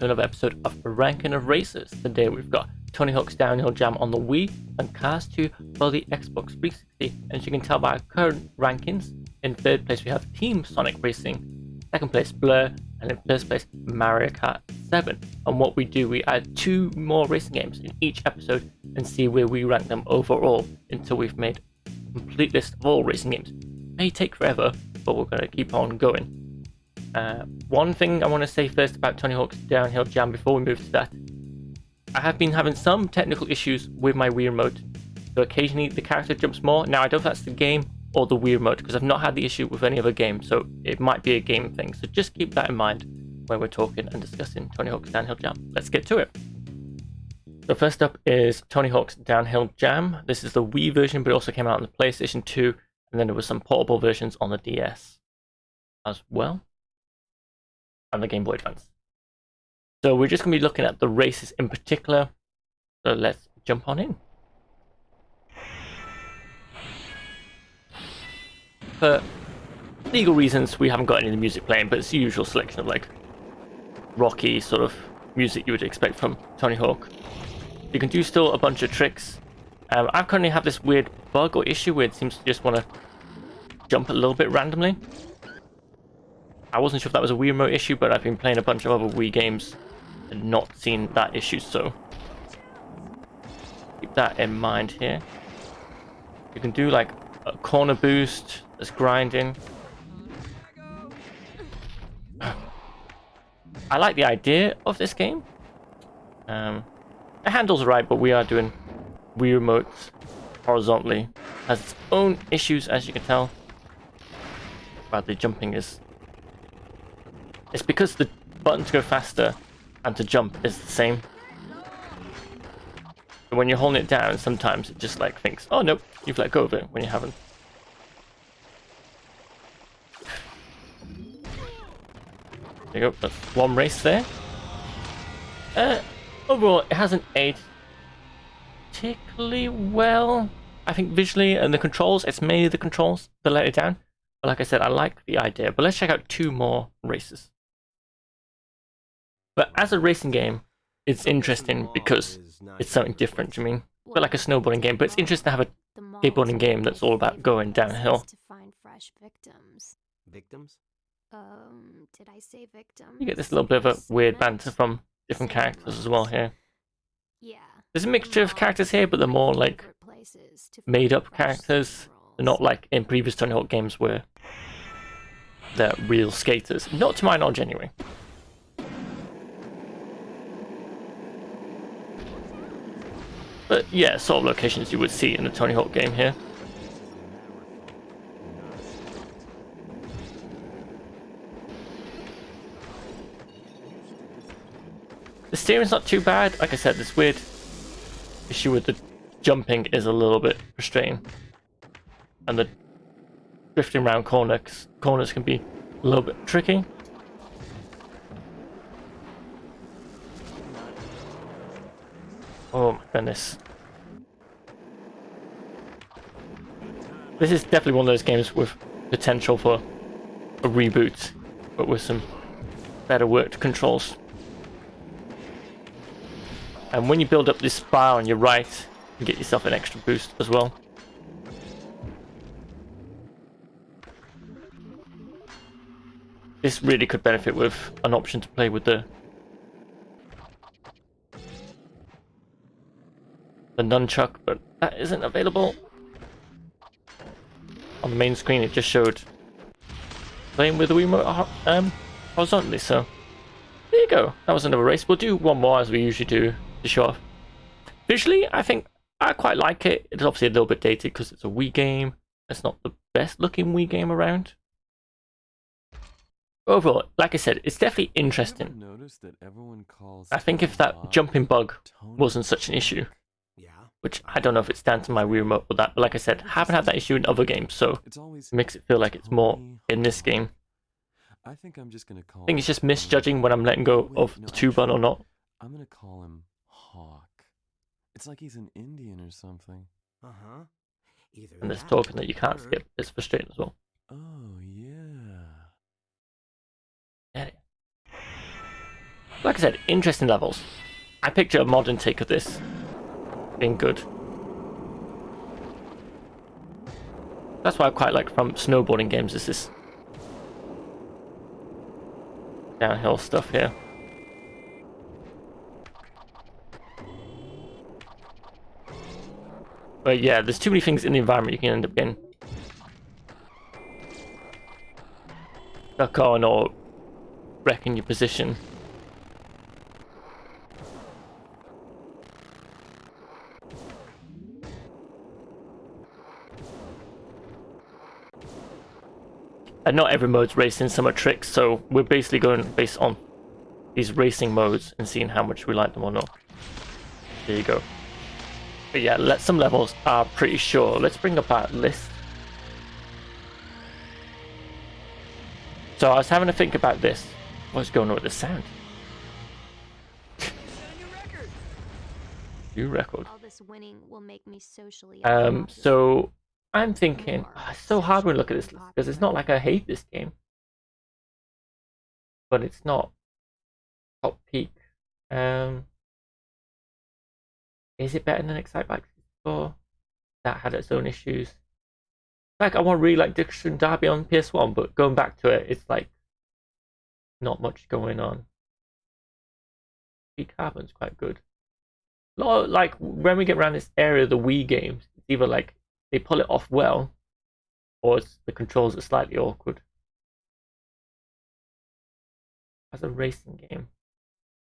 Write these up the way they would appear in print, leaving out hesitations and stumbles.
to another episode of Ranking of Racers. Today we've got Tony Hawk's Downhill Jam on the Wii and Cars 2 for the Xbox 360. And as you can tell by our current rankings, in third place we have Team Sonic Racing, second place Blur, and in first place Mario Kart 7. And what we do, we add 2 more racing games in each episode and see where we rank them overall until we've made a complete list of all racing games. It may take forever, but we're going to keep on going. One thing I want to say first about Tony Hawk's Downhill Jam before we move to that. I have been having some technical issues with my Wii remote, so occasionally the character jumps more. Now I don't know if that's the game or the Wii remote, because I've not had the issue with any other game, so it might be a game thing. So just keep that in mind when we're talking and discussing Tony Hawk's Downhill Jam. Let's get to it. So first up is Tony Hawk's Downhill Jam. This is the Wii version, but it also came out on the PlayStation 2, and then there was some portable versions on the DS as well, and the Game Boy Advance. So we're just going to be looking at the races in particular. So let's jump on in. For legal reasons, we haven't got any of the music playing, but it's the usual selection of like rocky sort of music you would expect from Tony Hawk. You can do still a bunch of tricks. I currently have this weird bug or issue where it seems to just want to jump a little bit randomly. I wasn't sure if that was a Wii remote issue, but I've been playing a bunch of other Wii games and not seen that issue, so keep that in mind here. You can do like a corner boost, there's grinding. I like the idea of this game. It handles right, but we are doing Wii remotes horizontally. It has its own issues, as you can tell. But the jumping is... It's because the button to go faster and to jump is the same. But when you're holding it down, sometimes it just like thinks, oh nope, you've let go of it when you haven't. There you go, that's one race there. Overall, it hasn't aged particularly well. I think visually and the controls, it's mainly the controls that let it down. But like I said, I like the idea. But let's check out 2 more races. But as a racing game, it's interesting because it's something different. I mean, a bit like a snowboarding game, but it's interesting to have a skateboarding game that's all about going downhill. To find fresh victims. Victims? Did I say victims? You get this little bit of a weird banter from different characters as well here. Yeah. There's a mixture of characters here, but they're more like made-up characters. They're not like in previous Tony Hawk games where they're real skaters. Not to my knowledge, anyway. But yeah, sort of locations you would see in the Tony Hawk game here. The steering's not too bad. Like I said, this weird issue with the jumping is a little bit frustrating. And the drifting around corners can be a little bit tricky. Oh my goodness. This is definitely one of those games with potential for a reboot, but with some better worked controls. And when you build up this bar on your right, you get yourself an extra boost as well. This really could benefit with an option to play with the nunchuck, but that isn't available. On the main screen it just showed playing with the Wiimote horizontally, so there you go. That was another race. We'll do one more as we usually do to show off. Visually, I think I quite like it. It's obviously a little bit dated because it's a Wii game. It's not the best looking Wii game around. Overall, like I said, it's definitely interesting. I think if that jumping bug wasn't such an issue, which I don't know if it's down to my Wii remote or that, but like I said, I haven't had that issue in other games, so it makes it feel like it's more in this game. I think it's just misjudging when I'm letting go of the 2-bun or not. I'm gonna call him Hawk. It's like he's an Indian or something. Uh-huh. And this talking that you can't skip is frustrating as well. Oh, yeah. Yeah. Like I said, interesting levels. I picture a modern take of this being good. That's why I quite like from snowboarding games is this downhill stuff here. But yeah, there's too many things in the environment you can end up getting stuck on or wrecking your position. And not every mode's racing, some are tricks, so we're basically going based on these racing modes and seeing how much we like them or not. There you go. But yeah, some levels are pretty sure. Let's bring up our list. So I was having to think about this. What's going on with the sound? New record. All this winning will make me socially. So I'm thinking, it's so hard when we look at this list because it's not like I hate this game, but it's not top peak. Is it better than Excitebike 64? That had its own issues. Like, I want really like Diction Derby on PS1, but going back to it, it's like not much going on. Peak Carbon's quite good. A lot of, like, when we get around this area of the Wii games, it's either like they pull it off well, or the controls are slightly awkward. As a racing game,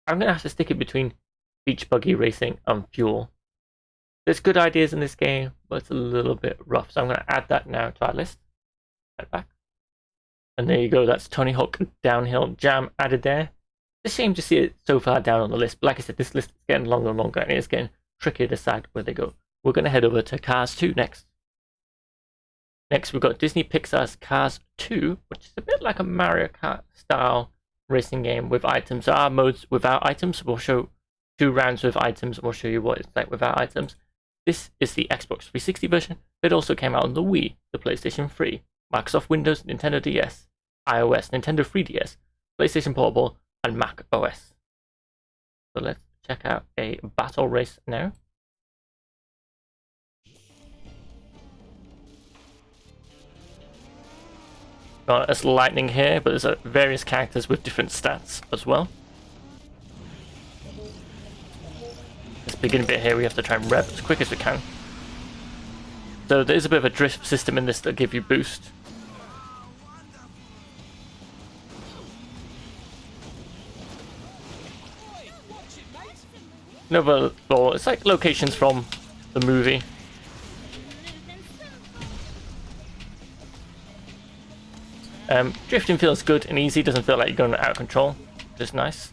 I'm gonna have to stick it between Beach Buggy Racing and Fuel. There's good ideas in this game, but it's a little bit rough, so I'm gonna add that now to our list. Right back, and there you go. That's Tony Hawk Downhill Jam added there. It's a shame to see it so far down on the list, but like I said, this list is getting longer and longer, and it's getting trickier to decide where they go. We're going to head over to Cars 2 next. Next, we've got Disney Pixar's Cars 2, which is a bit like a Mario Kart style racing game with items. There are modes without items. We'll show 2 rounds with items, and we'll show you what it's like without items. This is the Xbox 360 version. It also came out on the Wii, the PlayStation 3, Microsoft Windows, Nintendo DS, iOS, Nintendo 3DS, PlayStation Portable, and Mac OS. So let's check out a battle race now. Got us lightning here, but there's various characters with different stats as well. This beginning bit here, we have to try and rev as quick as we can. So there is a bit of a drift system in this that give you boost. Another floor. It's like locations from the movie. Drifting feels good and easy, doesn't feel like you're going out of control, which is nice.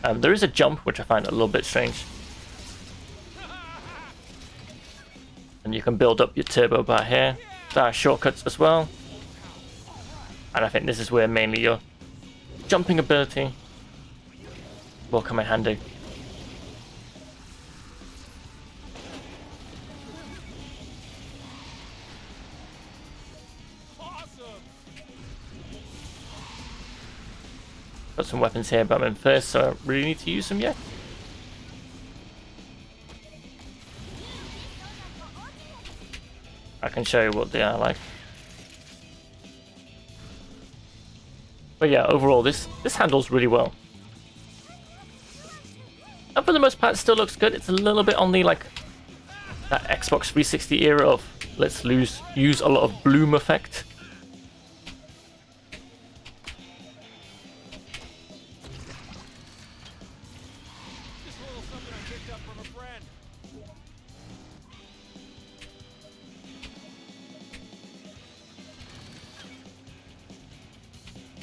There is a jump, which I find a little bit strange. And you can build up your turbo bar here. There are shortcuts as well. And I think this is where mainly your jumping ability will come in handy. Got some weapons here, but I'm in first, so I don't really need to use them yet. I can show you what they are like. But yeah, overall, this handles really well. And for the most part, it still looks good. It's a little bit on the, like, that Xbox 360 era of let's use a lot of bloom effect.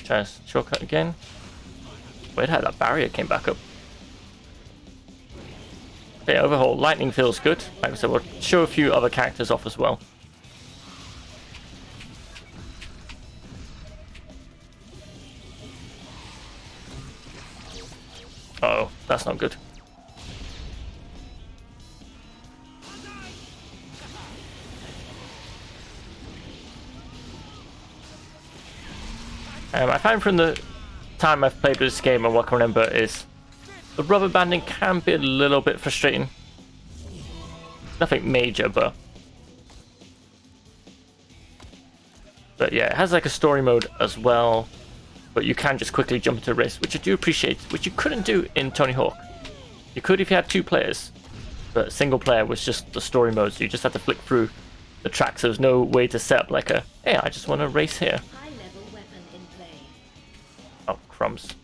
Try a shortcut again. Weird how that barrier came back up. Okay, overall, lightning feels good. Like I said, we'll show a few other characters off as well. Uh-oh, that's not good. I find from the time I've played this game and what I can remember is the rubber banding can be a little bit frustrating. Nothing major, but yeah, it has like a story mode as well, but you can just quickly jump into a race, which I do appreciate, which you couldn't do in Tony Hawk. You could if you had 2 players, but single player was just the story mode, so you just had to flick through the tracks. There was no way to set up like a, hey, I just want to race here. High-level weapon in play. Oh, crumbs.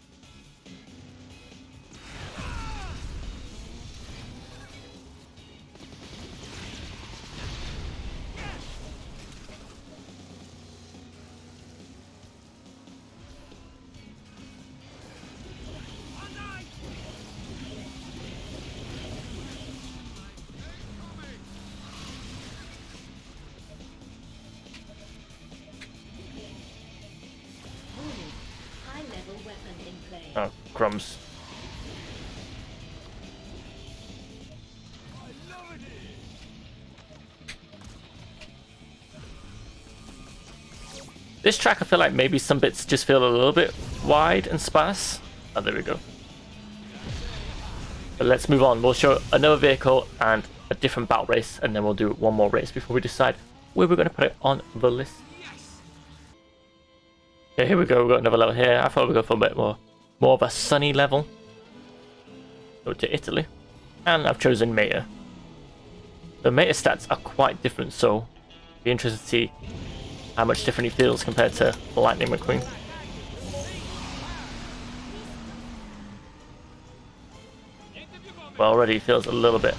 High-level weapon in play. Oh, crumbs. This track, I feel like maybe some bits just feel a little bit wide and sparse. Oh, there we go. But let's move on. We'll show another vehicle and a different battle race, and then we'll do one more race before we decide where we're going to put it on the list. Okay, here we go. We've got another level here. I thought we'd go for a bit more of a sunny level. Go to Italy. And I've chosen Meta. The Meta stats are quite different, so be interested to see how much different he feels compared to Lightning McQueen. Well, already he feels a little bit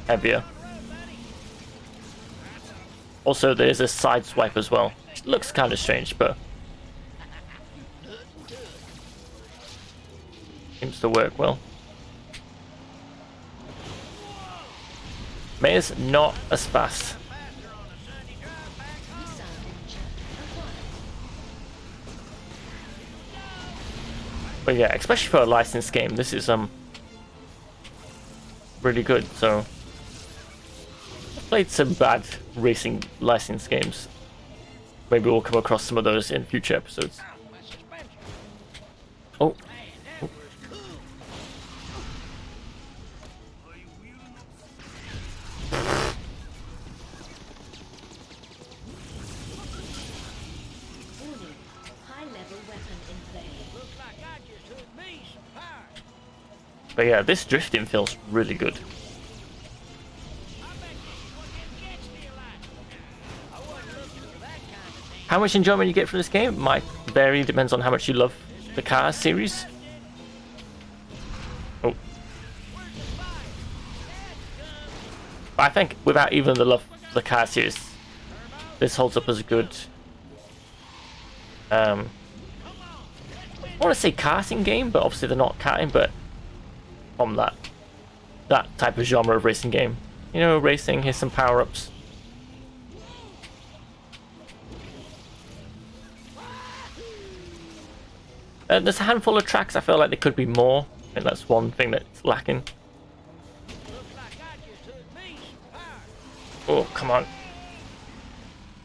heavier. Also, there's a side swipe as well. It looks kind of strange, but seems to work well. Meta's not as fast. But yeah, especially for a licensed game, this is really good. So I've played some bad racing licensed games. Maybe we'll come across some of those in future episodes. Oh. But yeah, this drifting feels really good. How much enjoyment you get from this game might vary, depends on how much you love the Cars series. Oh. But I think without even the love for the Cars series, this holds up as a good I want to say karting game, but obviously they're not karting, but from that type of genre of racing game. You know, racing, here's some power-ups. There's a handful of tracks I feel like there could be more, and that's one thing that's lacking. Oh, come on.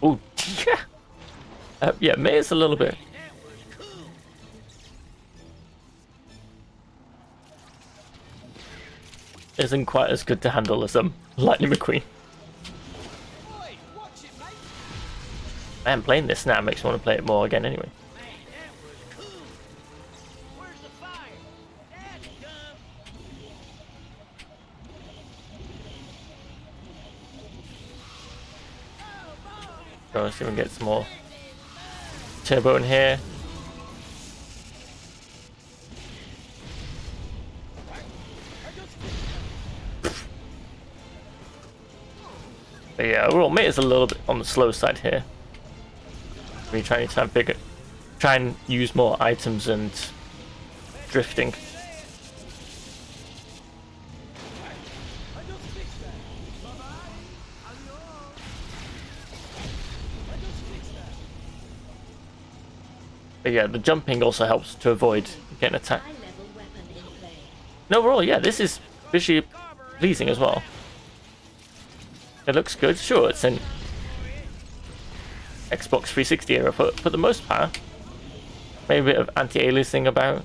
Oh, yeah. Yeah, May's a little bit. Isn't quite as good to handle as Lightning McQueen. Man, playing this now makes me want to play it more again anyway. So let's see if we can get some more turbo in here. But yeah, overall, Mate is a little bit on the slow side here. We're trying to try and use more items and drifting. But yeah, the jumping also helps to avoid getting attacked. And overall, yeah, this is visually pleasing as well. It looks good. Sure, it's an Xbox 360 era for the most part. maybe a bit of anti-aliasing about.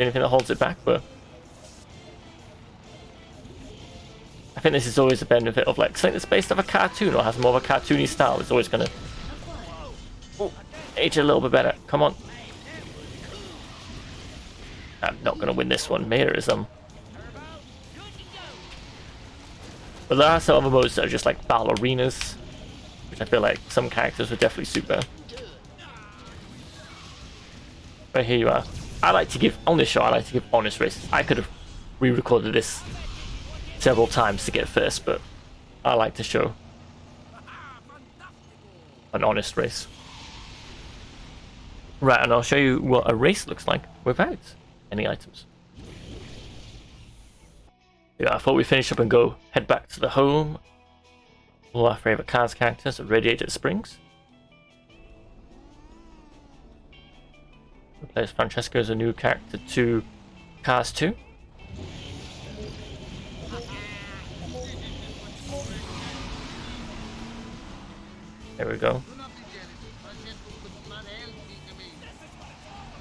Anything that holds it back, but I think this is always the benefit of like something that's based off a cartoon or has more of a cartoony style. It's always gonna age a little bit better. Come on. I'm not gonna win this one. Mayor is But there are some other modes that are just like battle arenas, which I feel like some characters would definitely suit better. But here you are. I like to give, on this show, I like to give honest races. I could have re-recorded this several times to get first, but I like to show an honest race. Right, and I'll show you what a race looks like without any items. Yeah, I thought we'd finish up and go head back to the home. All our favourite Cars characters at Radiator Springs. Replace Francesco as a new character to Cars 2. There we go.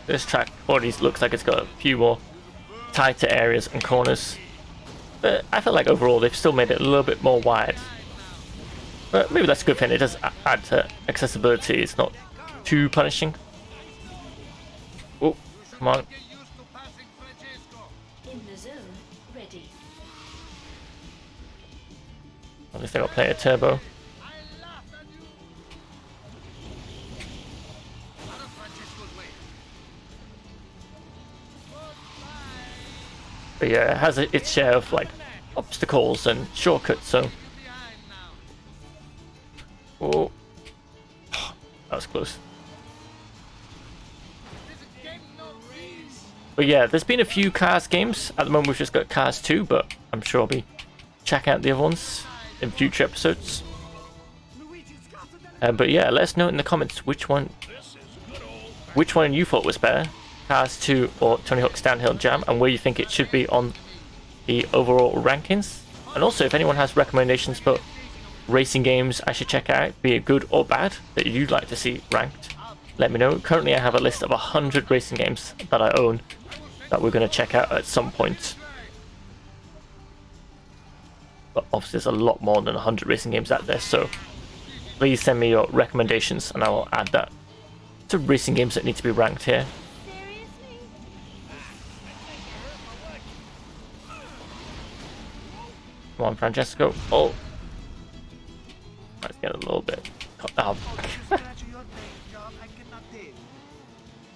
This track already looks like it's got a few more tighter areas and corners. But I feel like overall they've still made it a little bit more wide. But maybe that's a good thing. It does add to accessibility. It's not too punishing. Oh, come on. In the zone, ready. At least they got plenty of turbo. But yeah, it has its share of like obstacles and shortcuts, so. Oh. That was close. But yeah, there's been a few Cars games. At the moment we've just got Cars 2, but I'm sure I'll be checking out the other ones in future episodes. But yeah, let us know in the comments which one you thought was better. Cars 2 or Tony Hawk's Downhill Jam, and where you think it should be on the overall rankings. And also if anyone has recommendations for racing games I should check out, be it good or bad, that you'd like to see ranked, let me know. Currently I have a list of 100 racing games that I own that we're going to check out at some point. But obviously there's a lot more than 100 racing games out there, so please send me your recommendations and I will add that to racing games that need to be ranked here. Come on, Francesco. Oh. Let's get a little bit. Oh.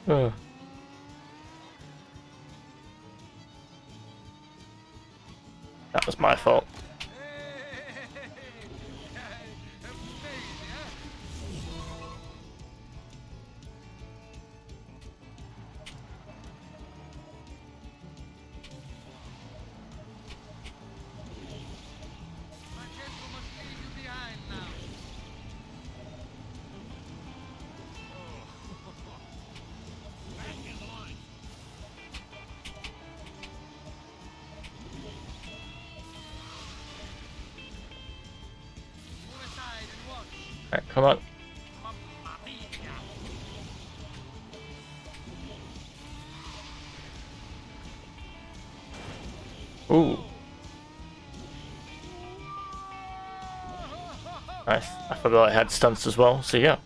Oh. That was my fault. Alright, come on. Ooh. Nice. I forgot I had stunts as well, so yeah.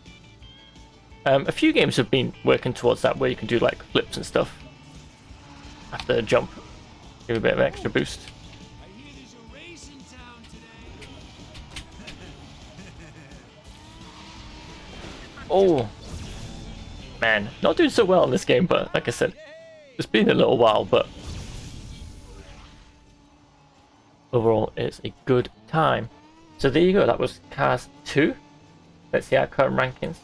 A few games have been working towards that where you can do like flips and stuff after a jump. Give a bit of an extra boost. Oh, man, not doing so well in this game, but like I said, it's been a little while, but overall it's a good time. So there you go, that was Cars 2. Let's see our current rankings.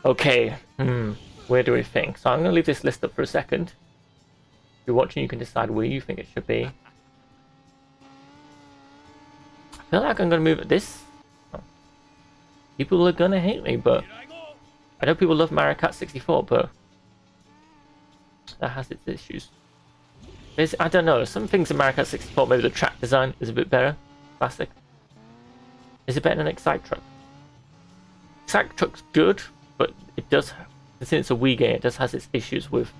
Okay, where do we think? So I'm going to leave this list up for a second. If you're watching, you can decide where you think it should be. I feel like I'm going to move at this. People are gonna hate me, but I know people love Mario Kart 64, but that has its issues. I don't know, some things in Mario Kart 64, maybe the track design is a bit better. Classic. Is it better than Excite Truck? Excite Truck's good, but it does since it's a Wii game, it just has its issues with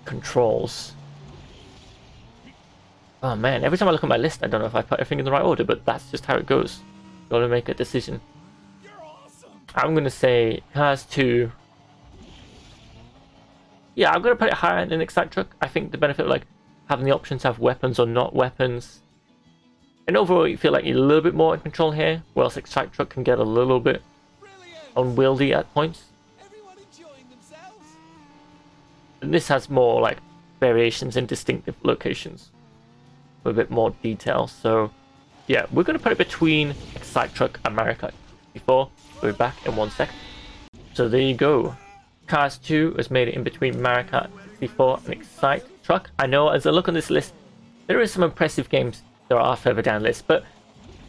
controls. Oh man, every time I look at my list, I don't know if I put everything in the right order, but that's just how it goes. Gotta make a decision. I'm gonna say Cars 2. Yeah, I'm gonna put it higher than Excite Truck. I think the benefit of like having the option to have weapons or not weapons. And overall, you feel like you're a little bit more in control here, whilst Excite Truck can get a little bit unwieldy at points. And this has more like variations in distinctive locations with a bit more detail. So yeah, we're going to put it between Excite Truck and Mario Kart 64. We'll be back in 1 sec. So there you go. Cars 2 has made it in between Mario Kart 64 and Excite Truck. I know as I look on this list, there is some impressive games that are further down the list, but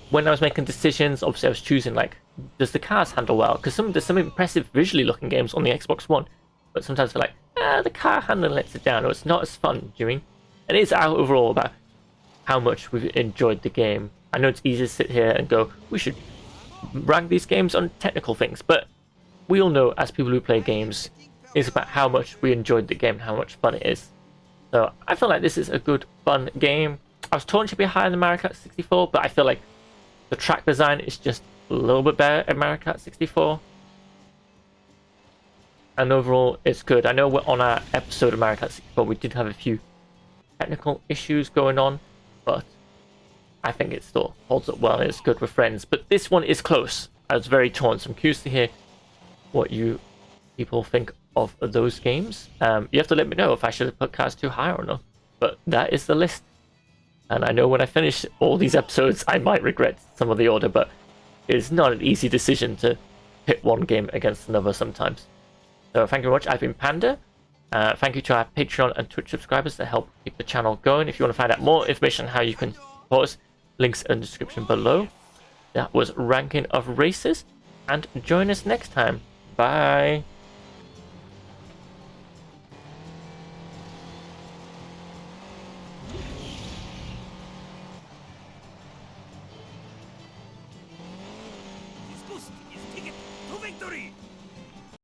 when I was making decisions, obviously I was choosing like, does the cars handle well? Because there's some impressive visually looking games on the Xbox One, but sometimes I feel like, the car handling lets it down, or it's not as fun doing. And it is overall about how much we've enjoyed the game. I know it's easy to sit here and go, we should rank these games on technical things, but we all know as people who play games, it's about how much we enjoyed the game and how much fun it is. So I feel like this is a good, fun game. I was told it should be higher than Mario Kart 64, but I feel like the track design is just a little bit better at Mario Kart 64. And overall, it's good. I know we're on our episode of Mario Kart 64, we did have a few technical issues going on, but I think it still holds up well and it's good with friends. But this one is close. I was very torn, so I'm curious to hear what you people think of those games. You have to let me know if I should have put Cars 2 higher or not. But that is the list. And I know when I finish all these episodes, I might regret some of the order, but it's not an easy decision to pit one game against another sometimes. So thank you very much. I've been Panda. Thank you to our Patreon and Twitch subscribers that help keep the channel going. If you want to find out more information on how you can support us, links in the description below. That was Ranking of Races, and join us next time. Bye.